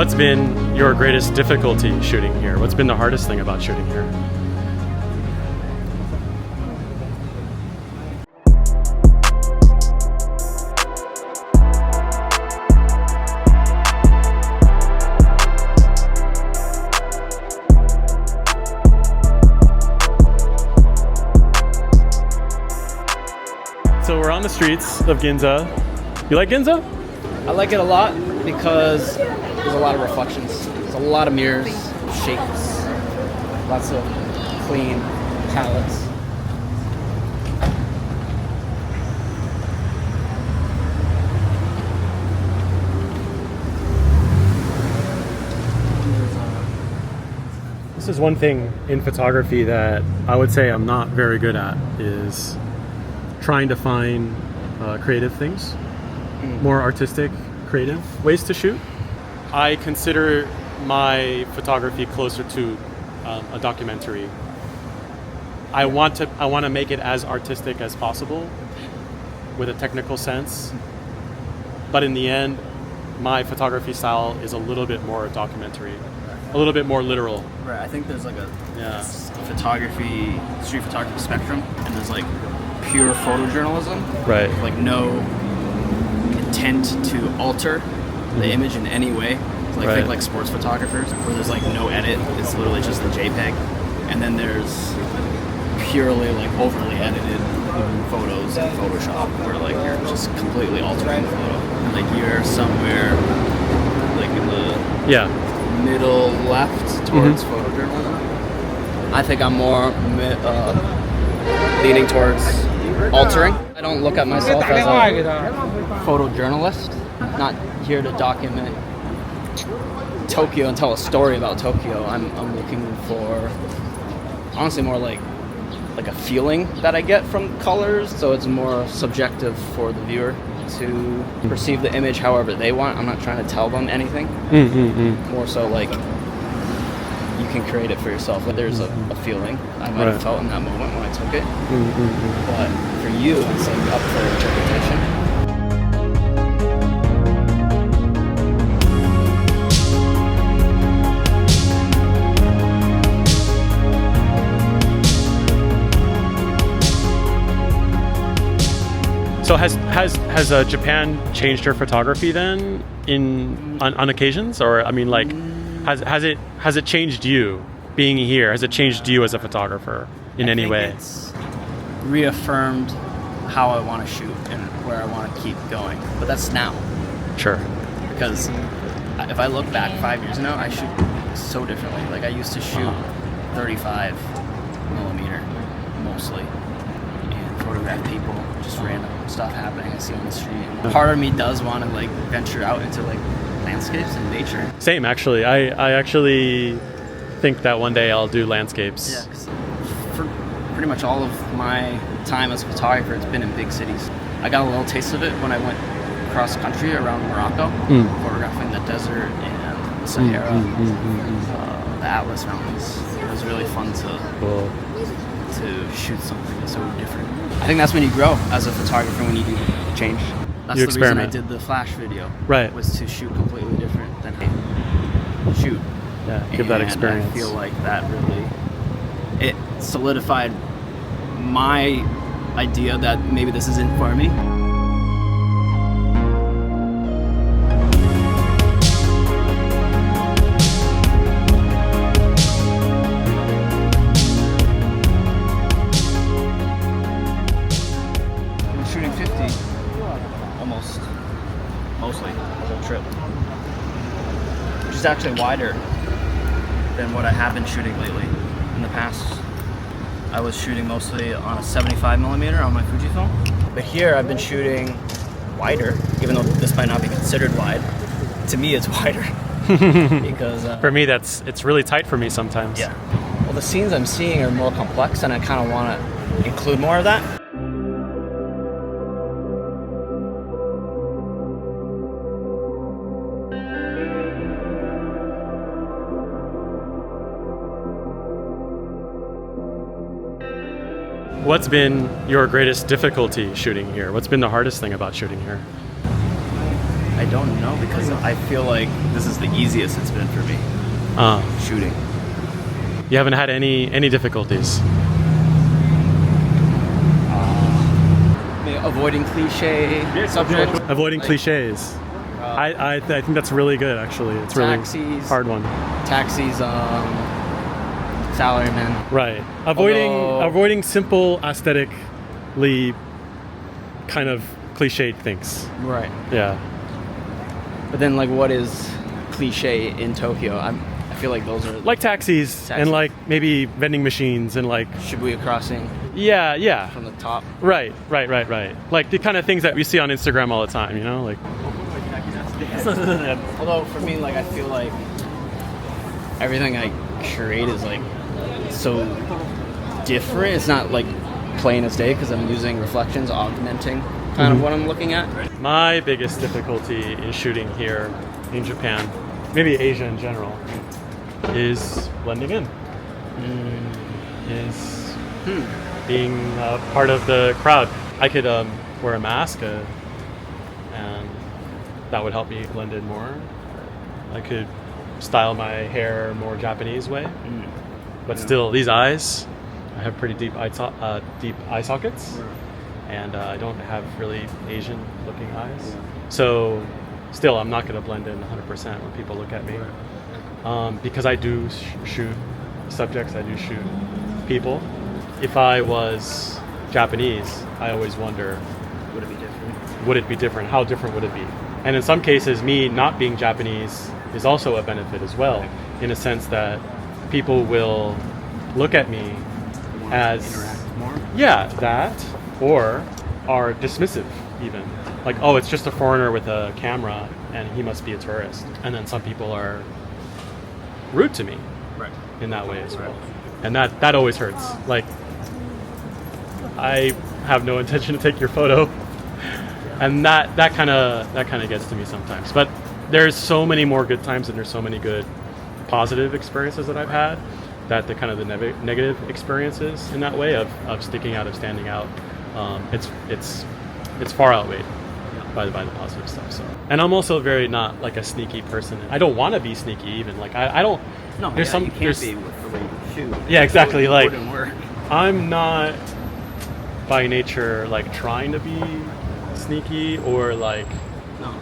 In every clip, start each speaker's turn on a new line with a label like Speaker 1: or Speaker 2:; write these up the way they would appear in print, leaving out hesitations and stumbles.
Speaker 1: What's been your greatest difficulty shooting here? What's been the hardest thing about shooting here? So we're on the streets of Ginza. You like Ginza?
Speaker 2: I like it a lot because there's a lot of reflections. There's a lot of mirrors, shapes, lots of clean palettes.
Speaker 1: This is one thing in photography that I would say I'm not very good at, is trying to find creative things, more artistic, creative ways to shoot. I consider my photography closer to a documentary. I want to make it as artistic as possible with a technical sense, but in the end, my photography style is a little bit more documentary, a little bit more literal.
Speaker 2: Right, I think there's like a photography, street photography spectrum, and there's like pure photojournalism,
Speaker 1: right?
Speaker 2: Like no intent to alter the image in any way. Like
Speaker 1: Right.
Speaker 2: think like sports photographers, where there's like no edit. It's literally just the JPEG, and then there's purely like overly edited photos in Photoshop, where like you're just completely altering the photo. And like you're somewhere like in the middle left towards photojournalism. I think I'm more leaning towards altering. I don't look at myself as a photojournalist. I'm not here to document Tokyo and tell a story about Tokyo. I'm looking for honestly more like a feeling that I get from colors, so it's more subjective for the viewer to perceive the image however they want. I'm not trying to tell them anything. More so like you can create it for yourself. Like there's a feeling I might have felt in that moment when I took it. But for you, it's like up for interpretation.
Speaker 1: So has Japan changed your photography then on occasions, or I mean, like has it changed you being here? Has it changed you as a photographer in any way?
Speaker 2: It's reaffirmed how I want to shoot and where I want to keep going, but that's now.
Speaker 1: Sure.
Speaker 2: Because if I look back 5 years ago, I shoot so differently. Like I used to shoot 35 millimeter mostly and photograph people, just random stuff happening I see on the street. And part of me does want to like venture out into like landscapes and nature.
Speaker 1: Same, actually. I actually think that one day I'll do landscapes.
Speaker 2: Yeah, 'cause for pretty much all of my time as a photographer, it's been in big cities. I got a little taste of it when I went cross country around Morocco, photographing the desert and the Sahara, the Atlas Mountains. It was really fun to shoot something so different. I think that's when you grow as a photographer, when you do change. That's
Speaker 1: You
Speaker 2: the
Speaker 1: experiment.
Speaker 2: reason I did the flash video.
Speaker 1: Right.
Speaker 2: Was to shoot completely different than shoot.
Speaker 1: Yeah, give that
Speaker 2: And
Speaker 1: experience.
Speaker 2: I feel like that really, it solidified my idea that maybe this isn't for me. I'm shooting 50 mostly the whole trip, which is actually wider than what I have been shooting lately. In the past, I was shooting mostly on a 75 millimeter on my Fujifilm, but here I've been shooting wider, even though this might not be considered wide. To me, it's wider because
Speaker 1: For me, it's really tight for me sometimes.
Speaker 2: yeah. Well, the scenes I'm seeing are more complex, and I kind of want to include more of that.
Speaker 1: What's been your greatest difficulty shooting here? What's been the hardest thing about shooting here?
Speaker 2: I I don't know because I feel like this is the easiest it's been for me shooting.
Speaker 1: You haven't had any difficulties?
Speaker 2: Avoiding cliche subjects.
Speaker 1: Avoiding cliches. I think that's really good, actually. It's
Speaker 2: taxis,
Speaker 1: really hard one.
Speaker 2: Taxis, salarymen.
Speaker 1: Right. Avoiding simple, aesthetically kind of cliched things.
Speaker 2: Right.
Speaker 1: Yeah.
Speaker 2: But then, like, what is cliche in Tokyo? I feel like those are
Speaker 1: like taxis and like maybe vending machines and like
Speaker 2: Shibuya crossing.
Speaker 1: Yeah.
Speaker 2: From the top.
Speaker 1: Right. Like the kind of things that we see on Instagram all the time, you know, like.
Speaker 2: Although for me, like, I feel like everything I create is like so different. It's not like plain as day because I'm using reflections, augmenting kind of what I'm looking at.
Speaker 1: My biggest difficulty in shooting here in Japan, maybe Asia in general, is blending in. Is being part of the crowd. I could wear a mask and that would help me blend in more. I could style my hair more Japanese way, but still, these eyes, I have pretty deep eye sockets, and I don't have really Asian-looking eyes. So, still, I'm not going to blend in 100% when people look at me, because I do shoot subjects, I do shoot people. If I was Japanese, I always wonder,
Speaker 2: Would it be different?
Speaker 1: Would it be different? How different would it be? And in some cases, me not being Japanese is also a benefit as well, in a sense that people will look at me as
Speaker 2: interact more.
Speaker 1: Yeah, that, or are dismissive even. Like, oh, it's just a foreigner with a camera and he must be a tourist. And then some people are rude to me in that way as well. And that always hurts. Like, I have no intention to take your photo. And that kind of gets to me sometimes. But there's so many more good times and there's so many good positive experiences that I've had that the kind of the negative experiences in that way of sticking out, of standing out, it's far outweighed by the positive stuff. So, and I'm also very not like a sneaky person. I don't want to be sneaky even. Like I don't.
Speaker 2: No,
Speaker 1: there's some.
Speaker 2: You can't be with the way you shoot.
Speaker 1: Yeah, exactly. Like
Speaker 2: Wouldn't work.
Speaker 1: I'm not by nature like trying to be sneaky or like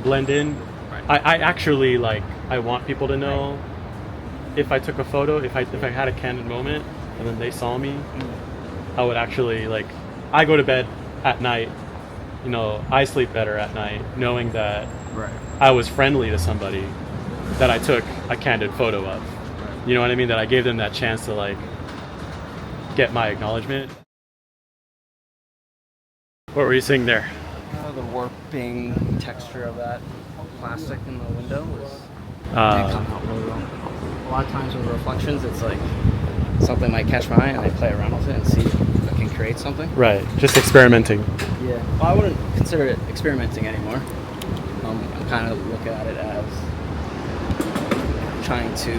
Speaker 1: blend in. Right. I actually like I want people to know if I took a photo, if I had a candid moment and then they saw me, I would actually like I go to bed at night, you know, I sleep better at night knowing that I was friendly to somebody that I took a candid photo of. You know what I mean? That I gave them that chance to like get my acknowledgement. What were you saying there?
Speaker 2: The warping texture of that plastic in the window didn't come out really well. A lot of times with reflections, it's like something might catch my eye and I play around with it and see if I can create something.
Speaker 1: Right, just experimenting.
Speaker 2: Yeah. Well, I wouldn't consider it experimenting anymore. I'm kind of looking at it as trying to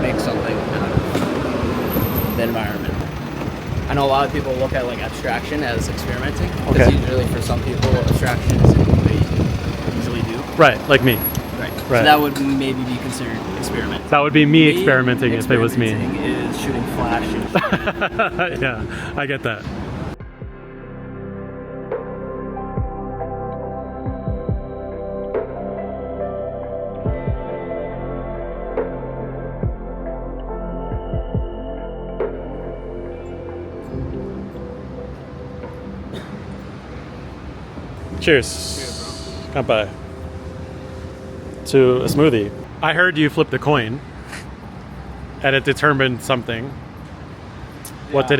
Speaker 2: make something out of the environment. I know a lot of people look at like abstraction as experimenting. Because usually for some people, abstraction is what they usually do.
Speaker 1: Right, like me.
Speaker 2: Right. So that would maybe be considered experiment.
Speaker 1: That would be me experimenting if it was me.
Speaker 2: Is shooting flash and
Speaker 1: yeah, I get that. Cheers. Kanpai. To a smoothie. I heard you flipped a coin and it determined something. What did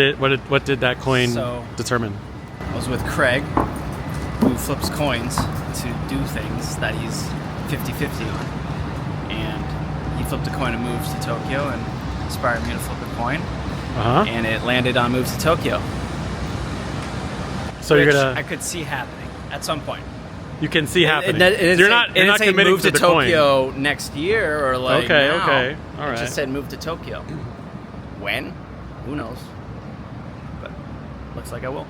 Speaker 1: that coin determine?
Speaker 2: I was with Craig, who flips coins to do things that he's 50-50 on. And he flipped a coin and moves to Tokyo and inspired me to flip a coin. And it landed on moves to Tokyo.
Speaker 1: So
Speaker 2: which
Speaker 1: you're gonna
Speaker 2: I could see happening at some point.
Speaker 1: You can see happening.
Speaker 2: You're not committing
Speaker 1: move
Speaker 2: to
Speaker 1: the
Speaker 2: Tokyo
Speaker 1: coin.
Speaker 2: next year or like now.
Speaker 1: Okay, all right.
Speaker 2: It just said move to Tokyo. When? Who knows? But looks like I will.